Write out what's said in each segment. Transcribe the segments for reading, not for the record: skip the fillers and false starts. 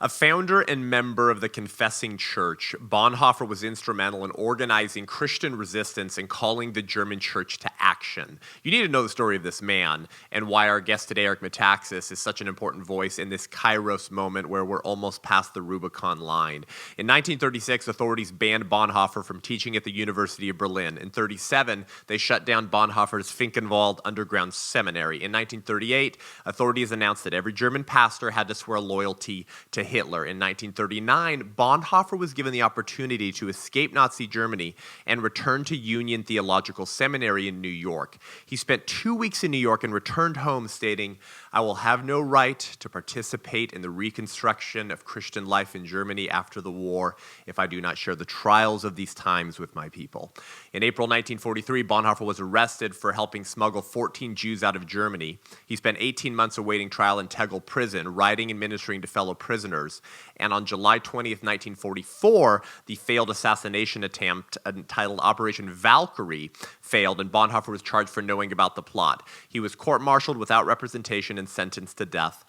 A founder and member of the Confessing Church, Bonhoeffer was instrumental in organizing Christian resistance and calling the German church to action. You need to know the story of this man and why our guest today, Eric Metaxas, is such an important voice in this Kairos moment where we're almost past the Rubicon line. In 1936, authorities banned Bonhoeffer from teaching at the University of Berlin. In 1937, they shut down Bonhoeffer's Finkenwald Underground Seminary. In 1938, authorities announced that every German pastor had to swear loyalty to Hitler. In 1939, Bonhoeffer was given the opportunity to escape Nazi Germany and return to Union Theological Seminary in New York. He spent 2 weeks in New York and returned home stating, "I will have no right to participate in the reconstruction of Christian life in Germany after the war if I do not share the trials of these times with my people." In April 1943, Bonhoeffer was arrested for helping smuggle 14 Jews out of Germany. He spent 18 months awaiting trial in Tegel prison, writing and ministering to fellow prisoners. And on July 20th, 1944, the failed assassination attempt entitled Operation Valkyrie failed, and Bonhoeffer was charged for knowing about the plot. He was court-martialed without representation and sentenced to death.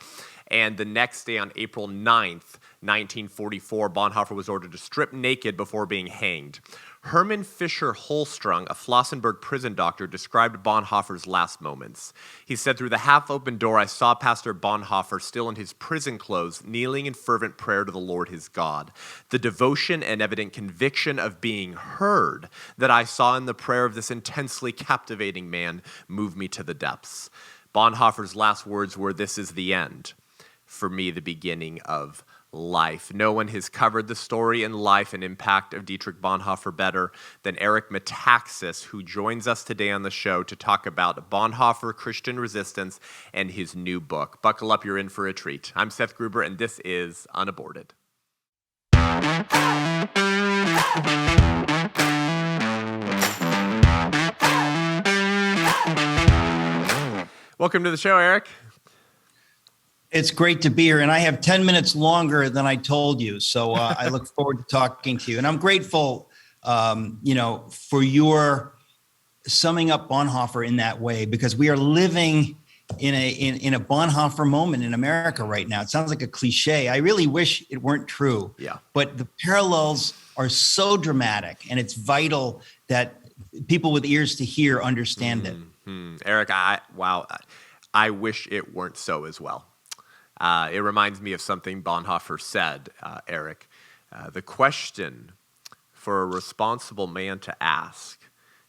And the next day, on April 9th, 1944, Bonhoeffer was ordered to strip naked before being hanged. Hermann Fischer Holstrung, a Flossenburg prison doctor, described Bonhoeffer's last moments. He said, "Through the half-open door, I saw Pastor Bonhoeffer still in his prison clothes, kneeling in fervent prayer to the Lord his God. The devotion and evident conviction of being heard that I saw in the prayer of this intensely captivating man moved me to the depths." Bonhoeffer's last words were, "This is the end. For me, the beginning of life." No one has covered the story and life and impact of Dietrich Bonhoeffer better than Eric Metaxas, who joins us today on the show to talk about Bonhoeffer, Christian resistance, and his new book. Buckle up, you're in for a treat. I'm Seth Gruber, and this is Unaborted. Welcome to the show, Eric. It's great to be here, and I have 10 minutes longer than I told you, so I look forward to talking to you. And I'm grateful, for your summing up Bonhoeffer in that way, because we are living in a Bonhoeffer moment in America right now. It sounds like a cliche. I really wish it weren't true. Yeah. But the parallels are so dramatic, and it's vital that people with ears to hear understand it. Eric, I wish it weren't so as well. It reminds me of something Bonhoeffer said, Eric. The question for a responsible man to ask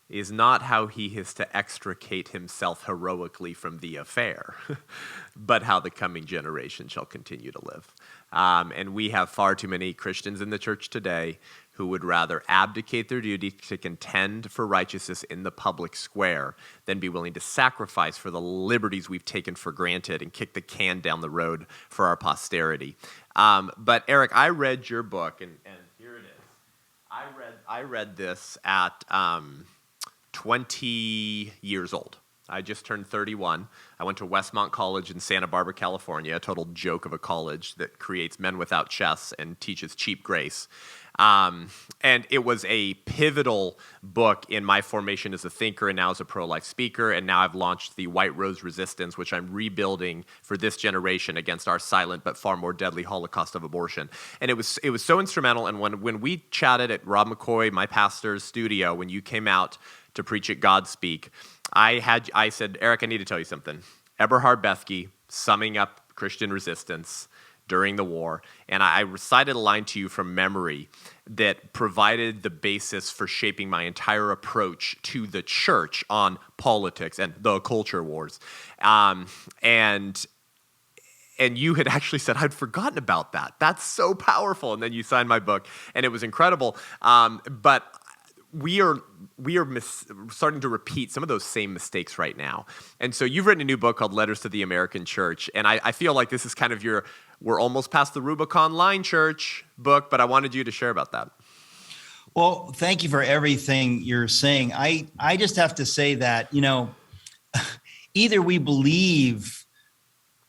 is not how he is to extricate himself heroically from the affair, but how the coming generation shall continue to live. And we have far too many Christians in the church today who would rather abdicate their duty to contend for righteousness in the public square than be willing to sacrifice for the liberties we've taken for granted and kick the can down the road for our posterity. But Eric, I read your book, and here it is. I read this at 20 years old. I just turned 31. I went to Westmont College in Santa Barbara, California, a total joke of a college that creates men without chests and teaches cheap grace. And it was a pivotal book in my formation as a thinker and now as a pro-life speaker. And now I've launched the White Rose Resistance, which I'm rebuilding for this generation against our silent but far more deadly Holocaust of abortion. And it was so instrumental. And when we chatted at Rob McCoy, my pastor's studio, when you came out to preach at Godspeak, I said, "Eric, I need to tell you something." Eberhard Bethke, summing up Christian resistance during the war, and I recited a line to you from memory that provided the basis for shaping my entire approach to the church on politics and the culture wars. And you had actually said, "I'd forgotten about that. That's so powerful." And then you signed my book, and it was incredible. But we are starting to repeat some of those same mistakes right now. And so you've written a new book called Letters to the American Church. And I feel like this is kind of your "We're almost past the Rubicon line, church" book, but I wanted you to share about that. Well, thank you for everything you're saying. I just have to say that, either we believe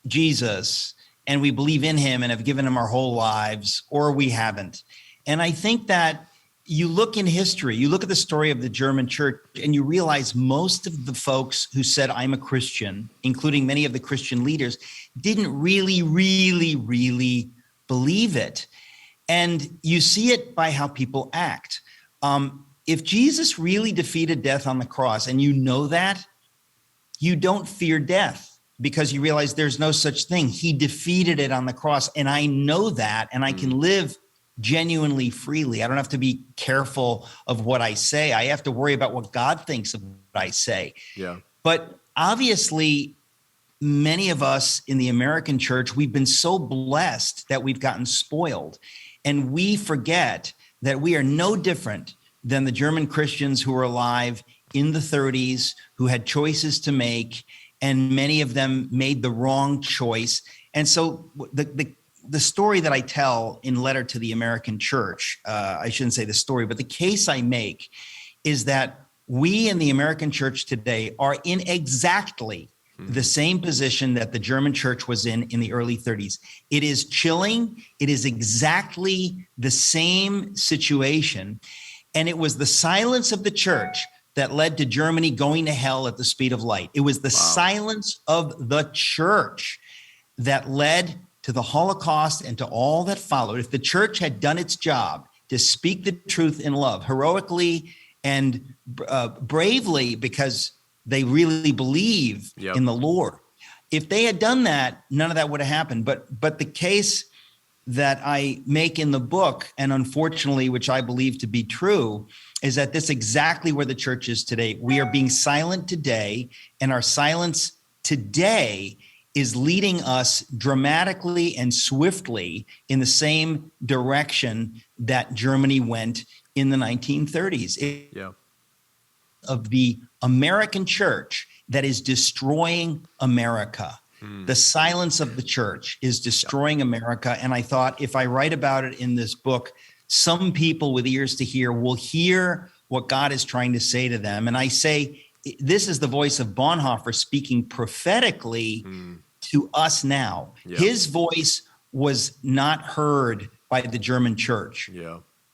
Jesus and we believe in him and have given him our whole lives, or we haven't. And I think that you look in history, you look at the story of the German church, and you realize most of the folks who said, "I'm a Christian," including many of the Christian leaders, didn't really believe it. And you see it by how people act. If Jesus really defeated death on the cross, and you know that, you don't fear death because you realize there's no such thing. He defeated it on the cross. And I know that, and I can live genuinely freely. I don't have to be careful of what I say. I have to worry about what God thinks of what I say. Yeah. But obviously, many of us in the American church, we've been so blessed that we've gotten spoiled. And we forget that we are no different than the German Christians who were alive in the 30s, who had choices to make, and many of them made the wrong choice. And so the story that I tell in Letter to the American Church, I shouldn't say the story, but the case I make is that we in the American church today are in exactly the same position that the German church was in the early 30s. It is chilling. It is exactly the same situation. And it was the silence of the church that led to Germany going to hell at the speed of light. It was the silence of the church that led to the Holocaust and to all that followed. If the church had done its job to speak the truth in love, heroically and bravely, because they really believe in the Lord, if they had done that, none of that would have happened. But the case that I make in the book, and unfortunately, which I believe to be true, is that this is exactly where the church is today. We are being silent today, and our silence today is leading us dramatically and swiftly in the same direction that Germany went in the 1930s. Of the American church that is destroying America. The silence of the church is destroying America. And I thought, if I write about it in this book, some people with ears to hear will hear what God is trying to say to them. And I say, this is the voice of Bonhoeffer speaking prophetically to us now. His voice was not heard by the German church.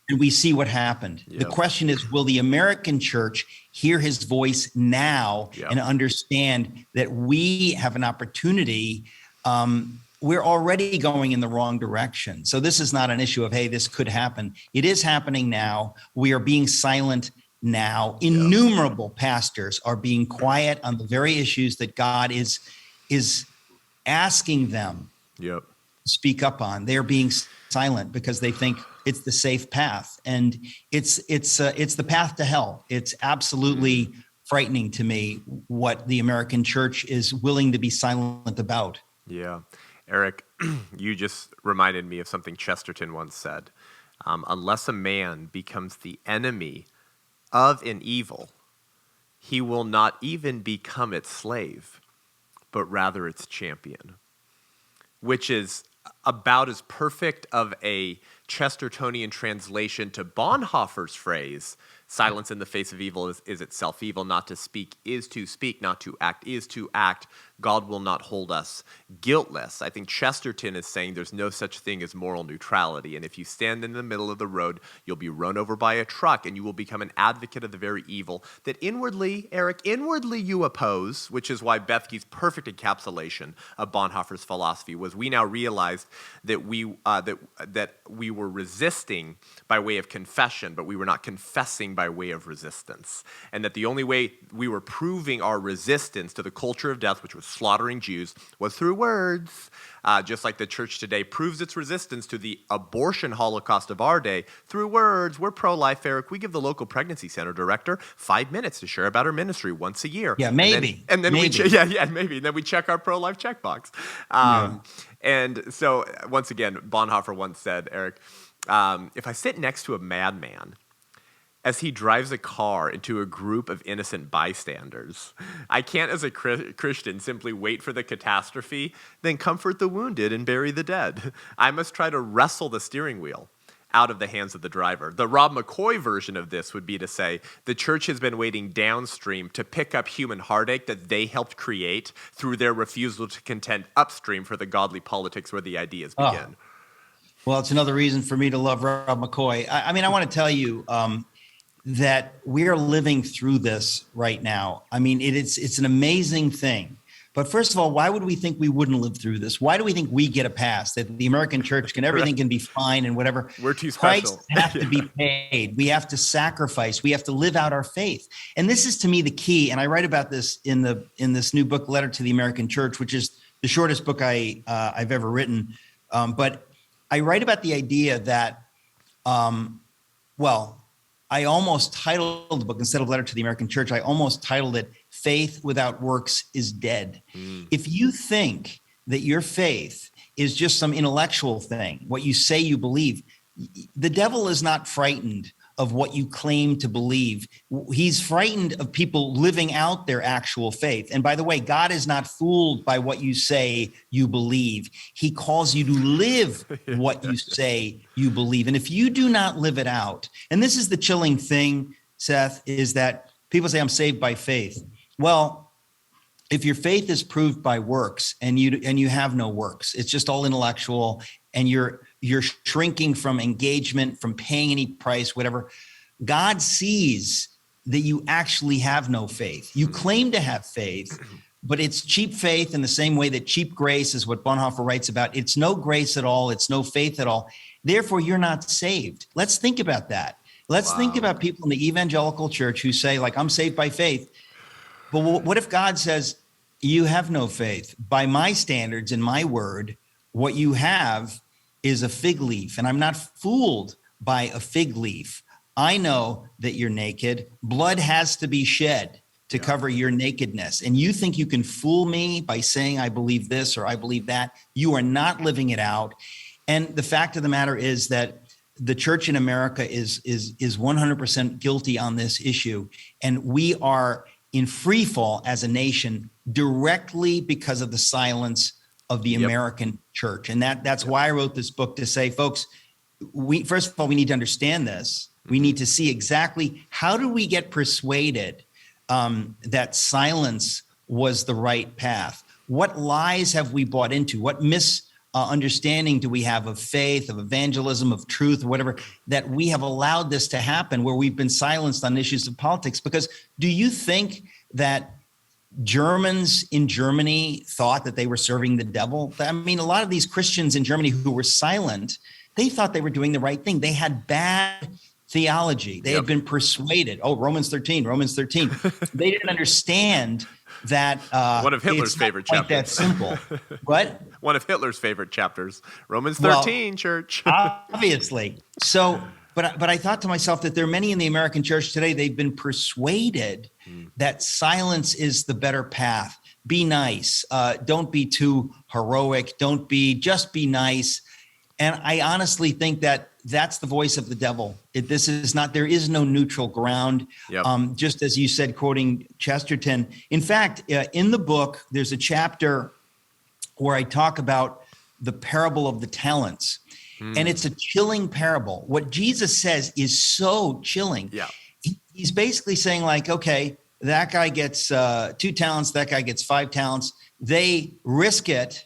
And we see what happened. The question is, will the American church hear his voice now and understand that we have an opportunity? We're already going in the wrong direction. So this is not an issue of, hey, this could happen. It is happening now. We are being silent now. Innumerable pastors are being quiet on the very issues that God is asking them to speak up on. They are being silent because they think it's the safe path, and it's the path to hell. It's absolutely frightening to me what the American church is willing to be silent about. Yeah. Eric, you just reminded me of something Chesterton once said. Unless a man becomes the enemy of an evil, he will not even become its slave, but rather its champion, which is about as perfect of a Chestertonian translation to Bonhoeffer's phrase, silence in the face of evil is itself evil. Not to speak is to speak, not to act is to act. God will not hold us guiltless. I think Chesterton is saying there's no such thing as moral neutrality. And if you stand in the middle of the road, you'll be run over by a truck, and you will become an advocate of the very evil that inwardly, Eric, you oppose, which is why Bethke's perfect encapsulation of Bonhoeffer's philosophy was we now realized that we were resisting by way of confession, but we were not confessing by way of resistance. And that the only way we were proving our resistance to the culture of death, which was slaughtering Jews, was through words. Just like the church today proves its resistance to the abortion holocaust of our day through words. We're pro-life, Eric. We give the local pregnancy center director 5 minutes to share about our ministry once a year. Yeah, maybe. And then maybe. Maybe. And then we check our pro-life checkbox. And so, once again, Bonhoeffer once said, Eric, if I sit next to a madman as he drives a car into a group of innocent bystanders, I can't, as a Christian, simply wait for the catastrophe, then comfort the wounded and bury the dead. I must try to wrestle the steering wheel out of the hands of the driver. The Rob McCoy version of this would be to say, the church has been waiting downstream to pick up human heartache that they helped create through their refusal to contend upstream for the godly politics where the ideas begin. Well, it's another reason for me to love Rob McCoy. I mean, I want to tell you that we are living through this right now. I mean, it's an amazing thing. But first of all, why would we think we wouldn't live through this? Why do we think we get a pass, that the American church can, everything can be fine and whatever? We're too special. Price has to be paid. We have to sacrifice. We have to live out our faith. And this is, to me, the key. And I write about this in this new book, Letter to the American Church, which is the shortest book I've ever written. But I write about the idea that, I almost titled the book, instead of Letter to the American Church, I almost titled it Faith Without Works is Dead. If you think that your faith is just some intellectual thing, what you say you believe, the devil is not frightened of what you claim to believe. He's frightened of people living out their actual faith. And by the way, God is not fooled by what you say you believe. He calls you to live what you say you believe. And if you do not live it out, and this is the chilling thing, Seth, is that people say, I'm saved by faith. Well, if your faith is proved by works and you have no works, it's just all intellectual, and you're shrinking from engagement, from paying any price, whatever, God sees that you actually have no faith. You claim to have faith, but it's cheap faith, in the same way that cheap grace is what Bonhoeffer writes about. It's no grace at all. It's no faith at all. Therefore, you're not saved. Let's think about that. Let's think about people in the evangelical church who say, like, I'm saved by faith. But what if God says, you have no faith? By my standards and my word, what you have is a fig leaf, and I'm not fooled by a fig leaf. I know that you're naked. Blood has to be shed to cover your nakedness. And you think you can fool me by saying I believe this or I believe that. You are not living it out. And the fact of the matter is that the church in America is 100% guilty on this issue. And we are in free fall as a nation directly because of the silence of the American church. And that's why I wrote this book, to say, folks, first of all, we need to understand this. We need to see exactly, how do we get persuaded that silence was the right path? What lies have we bought into? What misunderstanding do we have of faith, of evangelism, of truth, or whatever, that we have allowed this to happen, where we've been silenced on issues of politics? Because do you think that Germans in Germany thought that they were serving the devil? I mean, a lot of these Christians in Germany who were silent, they thought they were doing the right thing. They had bad theology. They had been persuaded. Oh, Romans 13. They didn't understand that one of Hitler's favorite chapters. That simple. What? One of Hitler's favorite chapters. Romans 13, church. Obviously. So, but I thought to myself that there are many in the American church today, they've been persuaded that silence is the better path. Be nice. Don't be too heroic. Just be nice. And I honestly think that that's the voice of the devil. There is no neutral ground. Just as you said, quoting Chesterton. In fact, in the book, there's a chapter where I talk about the parable of the talents. And it's a chilling parable. What Jesus says is so chilling. He's basically saying, like, okay, that guy gets 2 talents, that guy gets 5 talents. They risk it.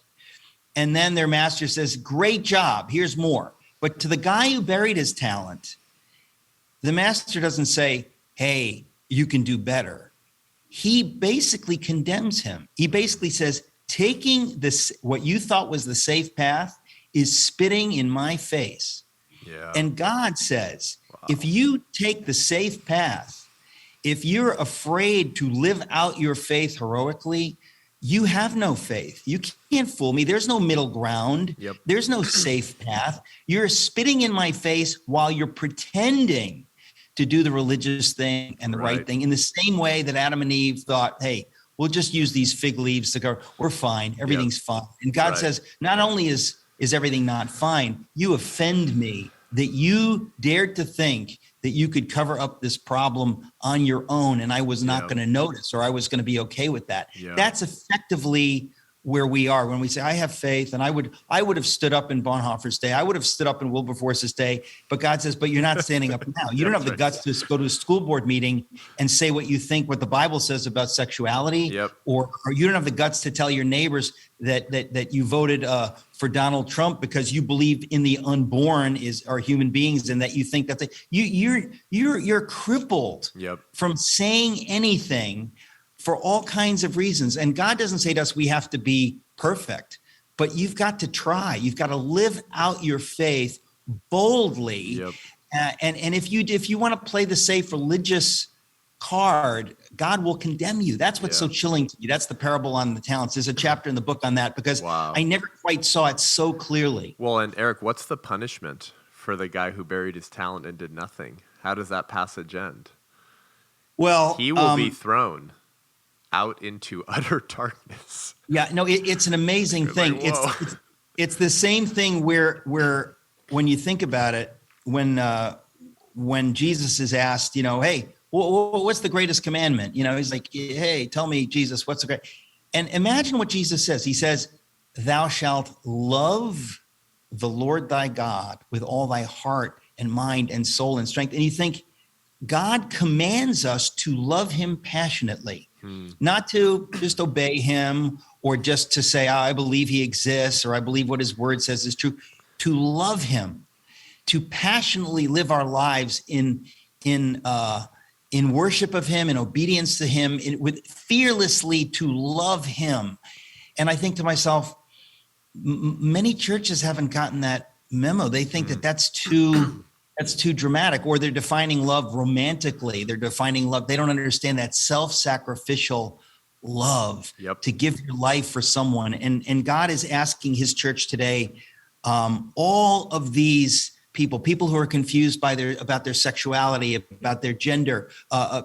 And then their master says, great job, here's more. But to the guy who buried his talent, the master doesn't say, hey, you can do better. He basically condemns him. He basically says, taking this, what you thought was the safe path, is spitting in my face. And God says, if you take the safe path, if you're afraid to live out your faith heroically, you have no faith. You can't fool me. There's no middle ground. There's no safe path. You're spitting in my face while you're pretending to do the religious thing and the right thing, in the same way that Adam and Eve thought, hey, we'll just use these fig leaves to go, we're fine. Everything's fine. And God says, not only is everything not fine, you offend me that you dared to think that you could cover up this problem on your own, and I was not going to notice, or I was going to be okay with that. That's effectively where we are when we say, I have faith. And I would have stood up in Bonhoeffer's day. I would have stood up in Wilberforce's day. But God says, but you're not standing up now. You don't have the guts to go to a school board meeting and say what you think, what the Bible says about sexuality, or you don't have the guts to tell your neighbors that you voted for Donald Trump because you believe in the unborn are human beings, and that you think that you're crippled from saying anything for all kinds of reasons. And God doesn't say to us, we have to be perfect, but you've got to try. You've got to live out your faith boldly. Yep. And if you want to play the safe religious card, God will condemn you. That's what's so chilling to me. That's the parable on the talents. There's a chapter in the book on that because I never quite saw it so clearly. Well, and Eric, what's the punishment for the guy who buried his talent and did nothing? How does that passage end? Well, he will be thrown out into utter darkness. Yeah, no, it's an amazing thing. Like, it's the same thing where when you think about it, when Jesus is asked, hey, what's the greatest commandment? He's like, hey, tell me, Jesus, what's the great? And imagine what Jesus says. He says, thou shalt love the Lord thy God with all thy heart and mind and soul and strength. And you think God commands us to love him passionately, not to just obey him or just to say, I believe he exists or I believe what his word says is true, to love him, to passionately live our lives in worship of him, in obedience to him, with fearlessly to love him. And I think to myself, many churches haven't gotten that memo. They think that that's too dramatic, or they're defining love romantically. They're defining love. They don't understand that self-sacrificial love to give your life for someone. And God is asking his church today, all of these people who are confused about their sexuality, about their gender,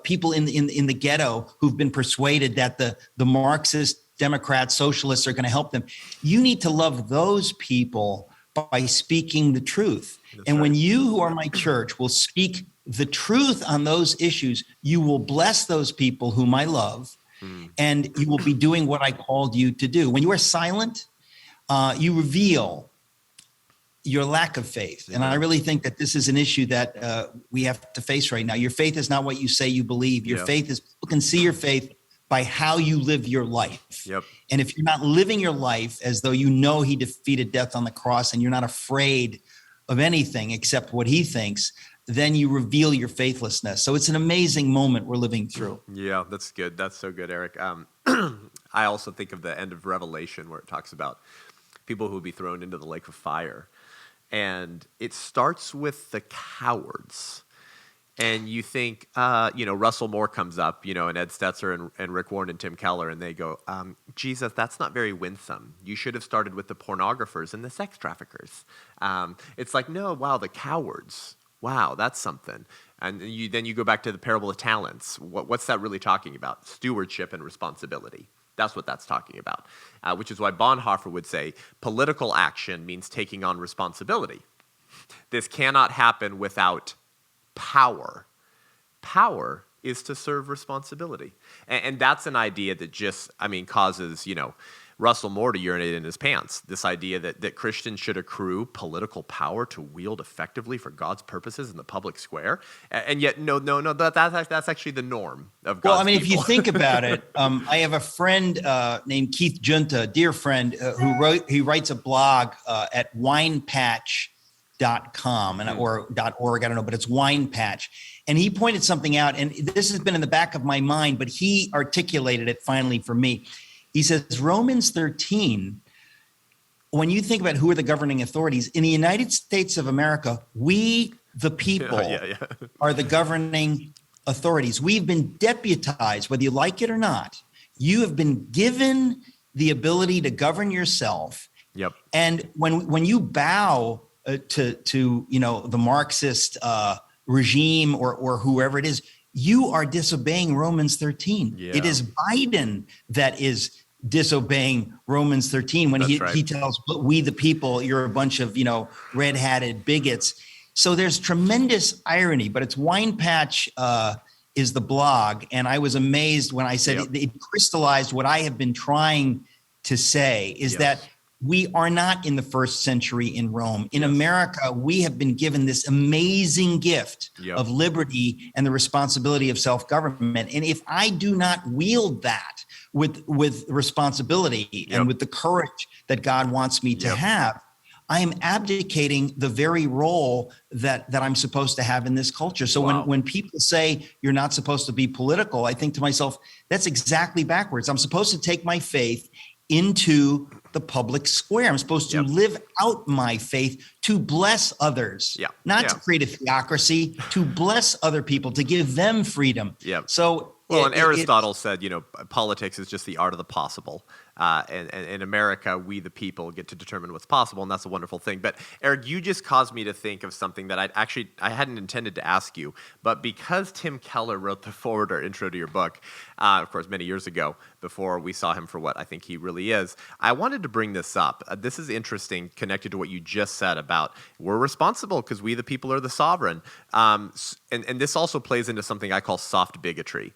people in the ghetto who've been persuaded that the Marxist, Democrats, socialists are going to help them. You need to love those people by speaking the truth. And when you who are my church will speak the truth on those issues, you will bless those people whom I love, and you will be doing what I called you to do. When you are silent, you reveal your lack of faith. And I really think that this is an issue that we have to face right now. Your faith is not what you say you believe. Your faith is, people can see your faith by how you live your life. And if you're not living your life as though you know he defeated death on the cross and you're not afraid of anything except what he thinks, then you reveal your faithlessness. So it's an amazing moment we're living through. Yeah, that's good. That's so good, Eric. I also think of the end of Revelation where it talks about people who will be thrown into the lake of fire. And it starts with the cowards. And you think, Russell Moore comes up, and Ed Stetzer and Rick Warren and Tim Keller, and they go, Jesus, that's not very winsome. You should have started with the pornographers and the sex traffickers. It's like, no, wow, the cowards. Wow, that's something. And then you go back to the parable of talents. What's that really talking about? Stewardship and responsibility. That's what that's talking about, which is why Bonhoeffer would say political action means taking on responsibility. This cannot happen without power. Power is to serve responsibility. And that's an idea that just, causes, Russell Moore to urinate in his pants. This idea that Christians should accrue political power to wield effectively for God's purposes in the public square. And yet, no, that's actually the norm of God's people. If you think about it, I have a friend named Keith Junta, a dear friend, who writes a blog at winepatch.com or .org, I don't know, but it's Wine Patch. And he pointed something out, and this has been in the back of my mind, but he articulated it finally for me. He says, Romans 13, when you think about who are the governing authorities, in the United States of America, we, the people, are the governing authorities. We've been deputized, whether you like it or not. You have been given the ability to govern yourself. And when you bow to the Marxist regime or whoever it is, you are disobeying Romans 13. It is Biden that is disobeying Romans 13 when he tells we the people, you're a bunch of red-hatted bigots. So there's tremendous irony, but it's Wine Patch is the blog, and I was amazed when I said it crystallized what I have been trying to say is that we are not in the first century in Rome. In America, we have been given this amazing gift of liberty and the responsibility of self-government. And if I do not wield that with responsibility and with the courage that God wants me to have, I am abdicating the very role that I'm supposed to have in this culture. So when people say you're not supposed to be political, I think to myself, that's exactly backwards. I'm supposed to take my faith into the public square. I'm supposed to live out my faith to bless others, not to create a theocracy, to bless other people, to give them freedom. So and Aristotle said, politics is just the art of the possible. And in America, we the people get to determine what's possible, and that's a wonderful thing. But Eric, you just caused me to think of something that I hadn't intended to ask you, but because Tim Keller wrote the foreword or intro to your book, of course, many years ago, before we saw him for what I think he really is, I wanted to bring this up. This is interesting, connected to what you just said about we're responsible because we the people are the sovereign. And this also plays into something I call soft bigotry.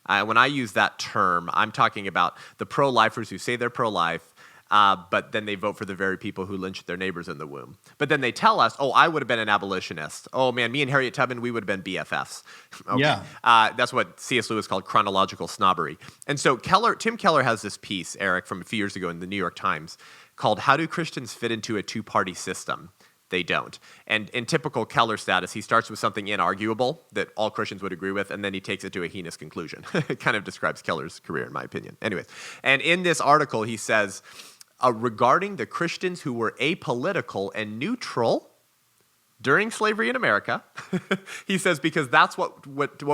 When I use that term, I'm talking about the pro-lifers who say they're pro-life, but then they vote for the very people who lynched their neighbors in the womb. But then they tell us, I would have been an abolitionist. Oh, man, me and Harriet Tubman, we would have been BFFs. Okay. Yeah. That's what C.S. Lewis called chronological snobbery. And so Tim Keller has this piece, Eric, from a few years ago in the New York Times called How Do Christians Fit into a Two-Party System? They don't. And in typical Keller status, he starts with something inarguable that all Christians would agree with, and then he takes it to a heinous conclusion. It kind of describes Keller's career, in my opinion. Anyways, and in this article, he says, regarding the Christians who were apolitical and neutral during slavery in America, he says, because that's what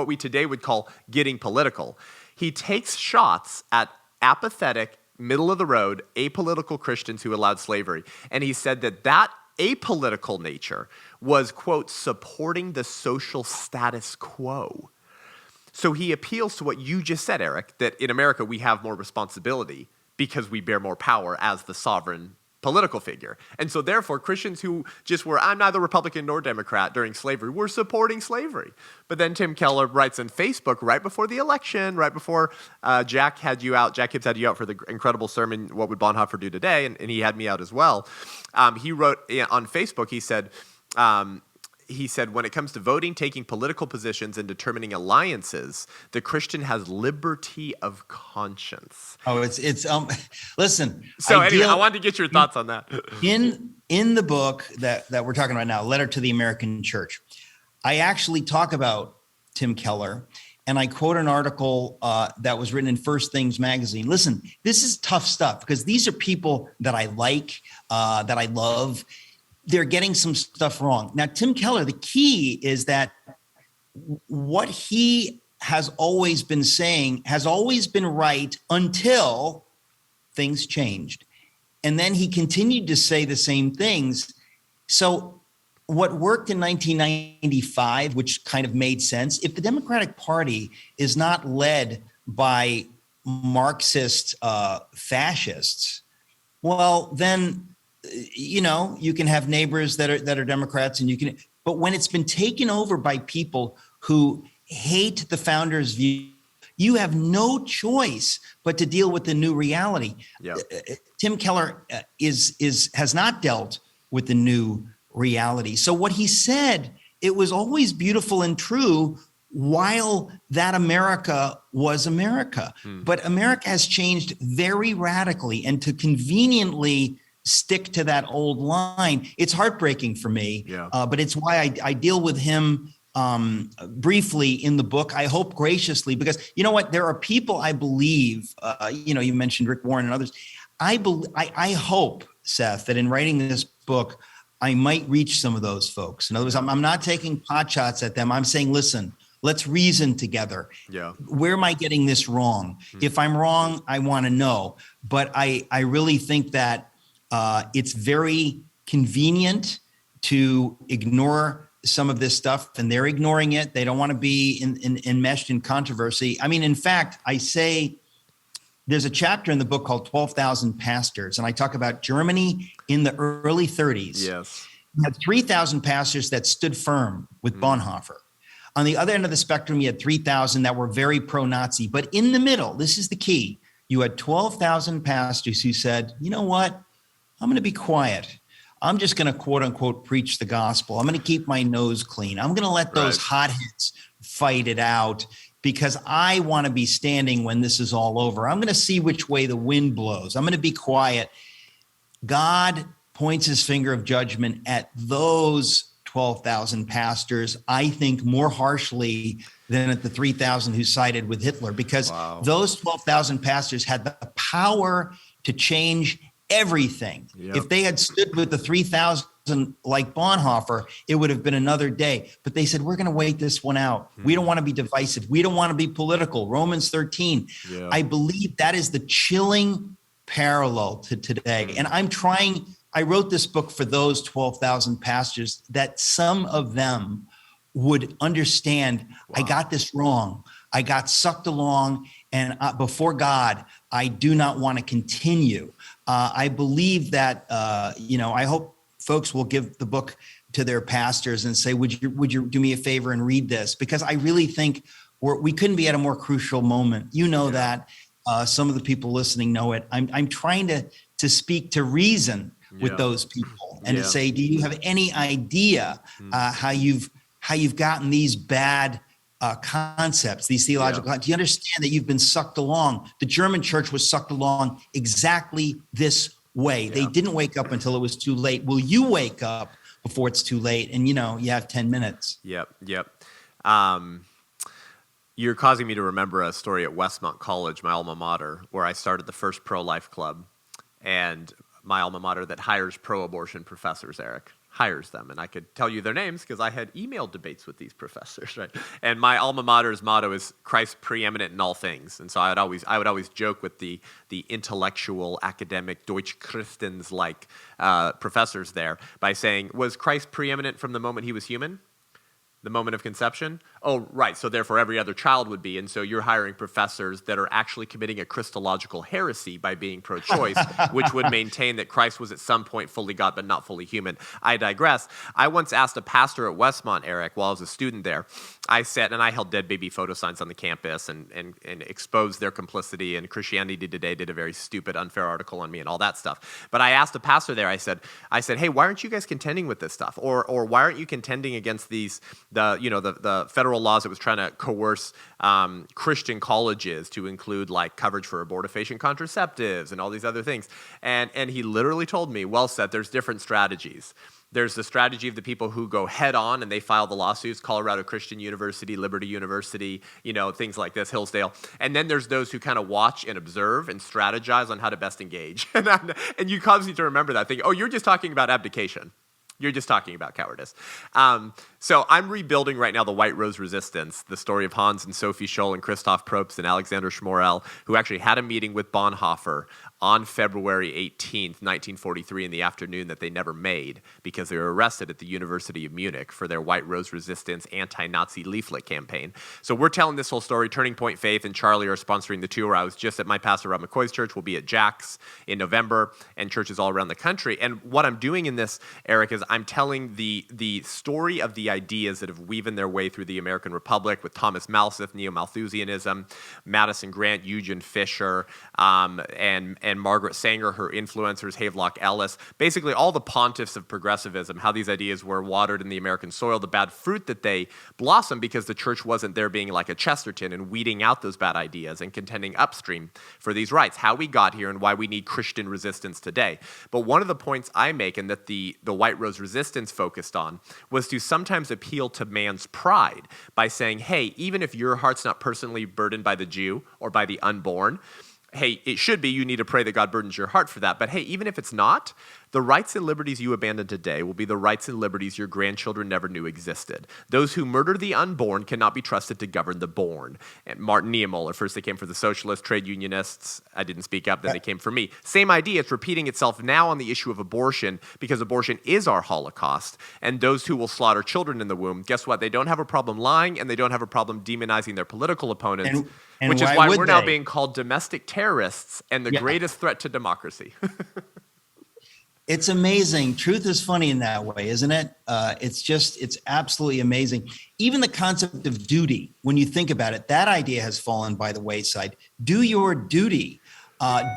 we today would call getting political. He takes shots at apathetic, middle-of-the-road, apolitical Christians who allowed slavery. And he said that apolitical nature was, quote, supporting the social status quo. So he appeals to what you just said, Eric, that in America we have more responsibility because we bear more power as the sovereign political figure. And so therefore, Christians who just were, I'm neither Republican nor Democrat during slavery, were supporting slavery. But then Tim Keller writes on Facebook right before the election, right before Jack Hibbs had you out for the incredible sermon, What Would Bonhoeffer Do Today? And he had me out as well. He wrote on Facebook, he said, when it comes to voting, taking political positions, and determining alliances, the Christian has liberty of conscience. Oh, it's listen. So anyway, I wanted to get your thoughts on that. In the book that we're talking about now, Letter to the American Church, I actually talk about Tim Keller, and I quote an article that was written in First Things magazine. Listen, this is tough stuff because these are people that I like, that I love. They're getting some stuff wrong. Now, Tim Keller, the key is that what he has always been saying has always been right until things changed. And then he continued to say the same things. So what worked in 1995, which kind of made sense, if the Democratic Party is not led by Marxist fascists, well, then you can have neighbors that are Democrats, but when it's been taken over by people who hate the founders' view, you have no choice but to deal with the new reality. Yep. Tim Keller has not dealt with the new reality. So what he said, it was always beautiful and true while that America was America. But America has changed very radically, and to conveniently stick to that old line, it's heartbreaking for me. But it's why I deal with him briefly in the book. I hope graciously, because you know what? There are people I believe, you mentioned Rick Warren and others. I hope, Seth, that in writing this book, I might reach some of those folks. In other words, I'm not taking pot shots at them. I'm saying, listen, let's reason together. Where am I getting this wrong? If I'm wrong, I want to know. But I really think that it's very convenient to ignore some of this stuff, and they're ignoring it. They don't want to be enmeshed in controversy. I mean, in fact, I say there's a chapter in the book called 12,000 Pastors, and I talk about Germany in the early 30s. Yes. You had 3,000 pastors that stood firm with Bonhoeffer. On the other end of the spectrum, you had 3,000 that were very pro-Nazi. But in the middle, this is the key, you had 12,000 pastors who said, you know what? I'm going to be quiet. I'm just going to, quote unquote, preach the gospel. I'm going to keep my nose clean. I'm going to let those hotheads fight it out because I want to be standing when this is all over. I'm going to see which way the wind blows. I'm going to be quiet. God points his finger of judgment at those 12,000 pastors, I think more harshly than at the 3,000 who sided with Hitler, because those 12,000 pastors had the power to change everything. Yep. If they had stood with the 3,000 like Bonhoeffer, it would have been another day. But they said, we're going to wait this one out. We don't want to be divisive. We don't want to be political. Romans 13. Yeah. I believe that is the chilling parallel to today. And I wrote this book for those 12,000 pastors, that some of them would understand, I got this wrong. I got sucked along, and before God, I do not want to continue. I believe that, I hope folks will give the book to their pastors and say, would you do me a favor and read this? Because I really think we couldn't be at a more crucial moment. That some of the people listening know it. I'm trying to speak to reason with those people and to say, do you have any idea how you've gotten these bad concepts, these theological, do you understand that you've been sucked along? The German church was sucked along exactly this way. They didn't wake up until it was too late. Will you wake up before it's too late? And you have 10 minutes. Yep. You're causing me to remember a story at Westmont College, my alma mater, where I started the first pro-life club, and my alma mater that hires pro-abortion professors, Eric, hires them. And I could tell you their names because I had emailed debates with these professors, right? And my alma mater's motto is Christ preeminent in all things. And so I would always joke with the intellectual, academic, Deutsch Christens like professors there by saying, was Christ preeminent from the moment he was human? The moment of conception? Oh, right. So therefore every other child would be. And so you're hiring professors that are actually committing a Christological heresy by being pro-choice, which would maintain that Christ was at some point fully God, but not fully human. I digress. I once asked a pastor at Westmont, Eric, while I was a student there, I sat and I held dead baby photo signs on the campus and exposed their complicity. And Christianity Today did a very stupid, unfair article on me and all that stuff. But I asked a pastor there, I said, hey, why aren't you guys contending with this stuff? Or why aren't you contending against the federal laws that was trying to coerce Christian colleges to include like coverage for abortifacient contraceptives and all these other things? And he literally told me, well, Seth, there's different strategies. There's the strategy of the people who go head on and they file the lawsuits, Colorado Christian University, Liberty University, things like this, Hillsdale. And then there's those who kind of watch and observe and strategize on how to best engage. And you cause me to remember that, thinking, oh, you're just talking about abdication. You're just talking about cowardice. So I'm rebuilding right now the White Rose Resistance, the story of Hans and Sophie Scholl and Christoph Probst and Alexander Schmorell, who actually had a meeting with Bonhoeffer on February 18th, 1943 in the afternoon that they never made because they were arrested at the University of Munich for their White Rose Resistance anti-Nazi leaflet campaign. So we're telling this whole story. Turning Point Faith and Charlie are sponsoring the tour. I was just at my pastor Rob McCoy's church. We'll be at Jack's in November and churches all around the country. And what I'm doing in this, Eric, is I'm telling the story of the ideas that have weaved their way through the American Republic with Thomas Malthus, Neo-Malthusianism, Madison Grant, Eugen Fisher, and Margaret Sanger, her influencers, Havelock Ellis, basically all the pontiffs of progressivism, how these ideas were watered in the American soil, the bad fruit that they blossomed because the church wasn't there being like a Chesterton and weeding out those bad ideas and contending upstream for these rights, how we got here and why we need Christian resistance today. But one of the points I make and that the White Rose Resistance focused on was to sometimes appeal to man's pride by saying, hey, even if your heart's not personally burdened by the Jew or by the unborn, hey, it should be, you need to pray that God burdens your heart for that. But hey, even if it's not, the rights and liberties you abandon today will be the rights and liberties your grandchildren never knew existed. Those who murder the unborn cannot be trusted to govern the born. And Martin Niemöller, first they came for the socialist trade unionists. I didn't speak up, then they came for me. Same idea, it's repeating itself now on the issue of abortion because abortion is our Holocaust. And those who will slaughter children in the womb, guess what? They don't have a problem lying and they don't have a problem demonizing their political opponents. Which is why we're now being called domestic terrorists and the greatest threat to democracy. It's amazing. Truth is funny in that way, isn't it? It's absolutely amazing. Even the concept of duty, when you think about it, that idea has fallen by the wayside. Do your duty.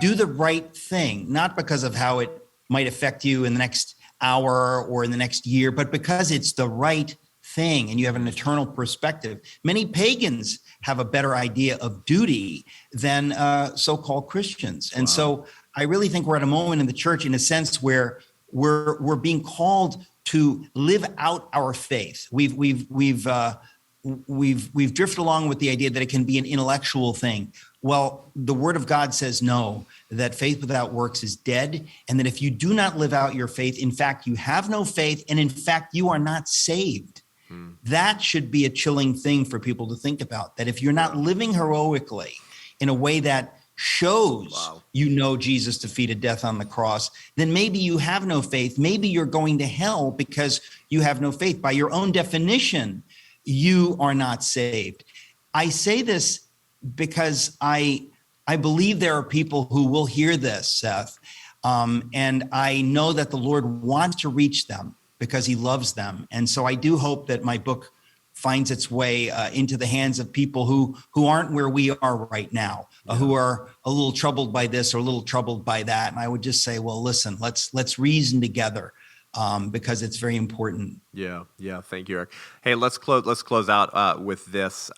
Do the right thing, not because of how it might affect you in the next hour or in the next year, but because it's the right thing and you have an eternal perspective. Many pagans have a better idea of duty than so-called Christians. And so I really think we're at a moment in the church, in a sense, where we're being called to live out our faith. We've drifted along with the idea that it can be an intellectual thing. Well, the Word of God says no, that faith without works is dead, and that if you do not live out your faith, in fact, you have no faith, and in fact, you are not saved. That should be a chilling thing for people to think about, that if you're not living heroically in a way that shows you know Jesus defeated death on the cross, then maybe you have no faith. Maybe you're going to hell because you have no faith. By your own definition, you are not saved. I say this because I believe there are people who will hear this, Seth, and I know that the Lord wants to reach them because he loves them. And so I do hope that my book finds its way into the hands of people who aren't where we are right now, who are a little troubled by this or a little troubled by that. And I would just say, well, listen, let's reason together because it's very important. Yeah. Thank you, Eric. Hey, let's close out with this.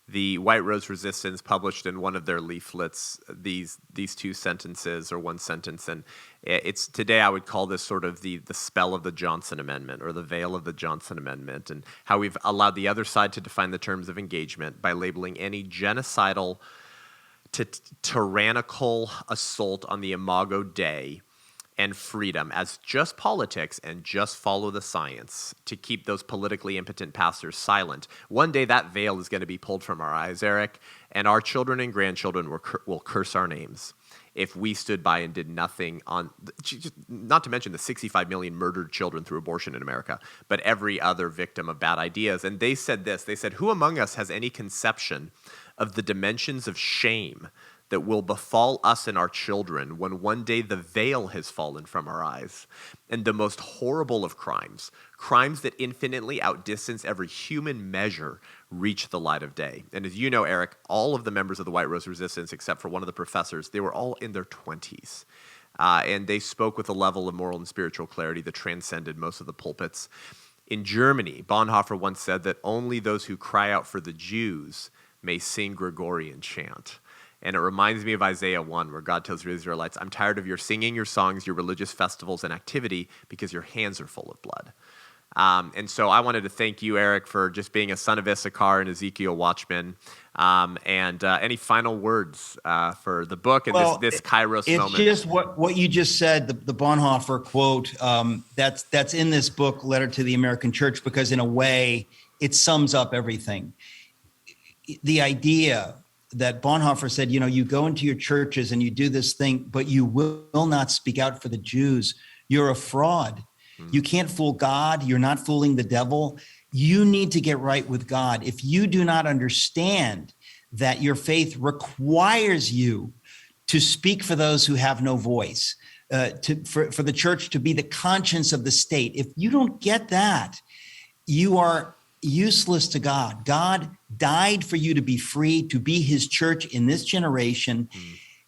The White Rose Resistance published in one of their leaflets these two sentences or one sentence, and it's today I would call this sort of the spell of the Johnson Amendment or the veil of the Johnson Amendment, and how we've allowed the other side to define the terms of engagement by labeling any genocidal to tyrannical assault on the Imago Dei and freedom as just politics and just follow the science to keep those politically impotent pastors silent. One day that veil is going to be pulled from our eyes, Eric, and our children and grandchildren will curse our names if we stood by and did nothing on, not to mention the 65 million murdered children through abortion in America, but every other victim of bad ideas. And they said this, they said, who among us has any conception of the dimensions of shame that will befall us and our children when one day the veil has fallen from our eyes, and the most horrible of crimes that infinitely outdistance every human measure, reach the light of day. And as you know, Eric, all of the members of the White Rose Resistance, except for one of the professors, they were all in their 20s. And they spoke with a level of moral and spiritual clarity that transcended most of the pulpits. In Germany, Bonhoeffer once said that only those who cry out for the Jews may sing Gregorian chant. And it reminds me of Isaiah 1, where God tells the Israelites, I'm tired of your singing your songs, your religious festivals and activity, because your hands are full of blood. And so I wanted to thank you, Eric, for just being a son of Issachar and Ezekiel watchman. And any final words for the book and this Kairos moment? It's just what you just said, the Bonhoeffer quote, that's in this book, Letter to the American Church, because in a way, it sums up everything. The idea that Bonhoeffer said, you go into your churches and you do this thing, but you will not speak out for the Jews. You're a fraud. You can't fool God. You're not fooling the devil. You need to get right with God. If you do not understand that your faith requires you to speak for those who have no voice, for the church to be the conscience of the state, if you don't get that, you are useless to God. God died for you to be free, to be his church in this generation.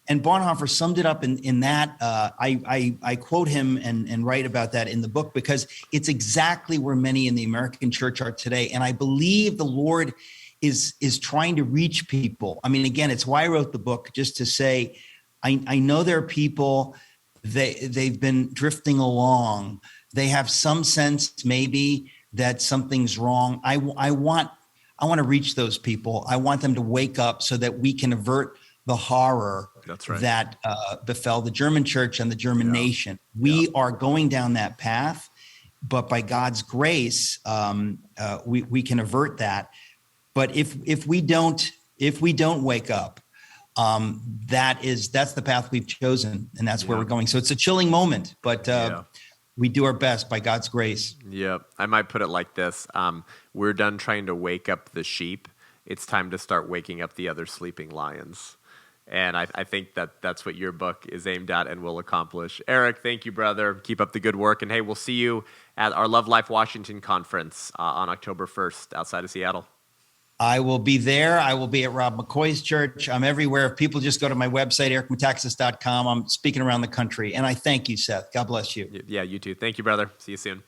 And Bonhoeffer summed it up in that. I quote him and write about that in the book because it's exactly where many in the American church are today. And I believe the Lord is trying to reach people. I mean, again, it's why I wrote the book, just to say, I know there are people, they've been drifting along. They have some sense maybe that something's wrong. I want to reach those people. I want them to wake up so that we can avert the horror that befell the German church and the German nation. We are going down that path, but by God's grace, we can avert that. But if we don't wake up, that's the path we've chosen, and that's where we're going. So it's a chilling moment, but we do our best by God's grace. Yeah, I might put it like this. We're done trying to wake up the sheep. It's time to start waking up the other sleeping lions. And I think that's what your book is aimed at and will accomplish. Eric, thank you, brother. Keep up the good work. And hey, we'll see you at our Love Life Washington conference on October 1st outside of Seattle. I will be there. I will be at Rob McCoy's church. I'm everywhere. If people just go to my website, ericmetaxas.com, I'm speaking around the country. And I thank you, Seth. God bless you. Yeah, you too. Thank you, brother. See you soon.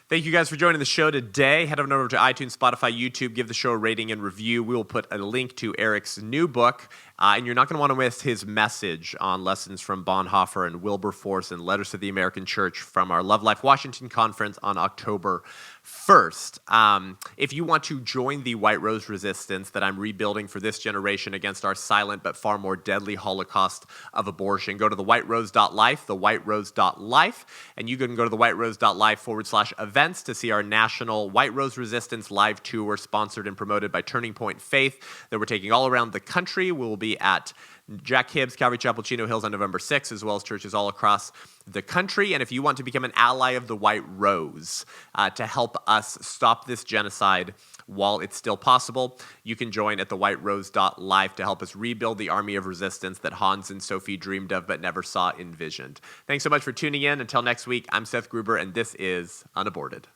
Thank you guys for joining the show today. Head on over to iTunes, Spotify, YouTube. Give the show a rating and review. We will put a link to Eric's new book And you're not going to want to miss his message on lessons from Bonhoeffer and Wilberforce and letters to the American Church from our Love Life Washington conference on October 1st. If you want to join the White Rose Resistance that I'm rebuilding for this generation against our silent but far more deadly holocaust of abortion, go to thewhiterose.life, thewhiterose.life, and you can go to thewhiterose.life/events to see our national White Rose Resistance live tour sponsored and promoted by Turning Point Faith that we're taking all around the country. We'll be at Jack Hibbs, Calvary Chapel, Chino Hills on November 6th, as well as churches all across the country. And if you want to become an ally of the White Rose to help us stop this genocide while it's still possible, you can join at thewhiterose.life to help us rebuild the army of resistance that Hans and Sophie dreamed of but never saw envisioned. Thanks so much for tuning in. Until next week, I'm Seth Gruber, and this is Unaborted.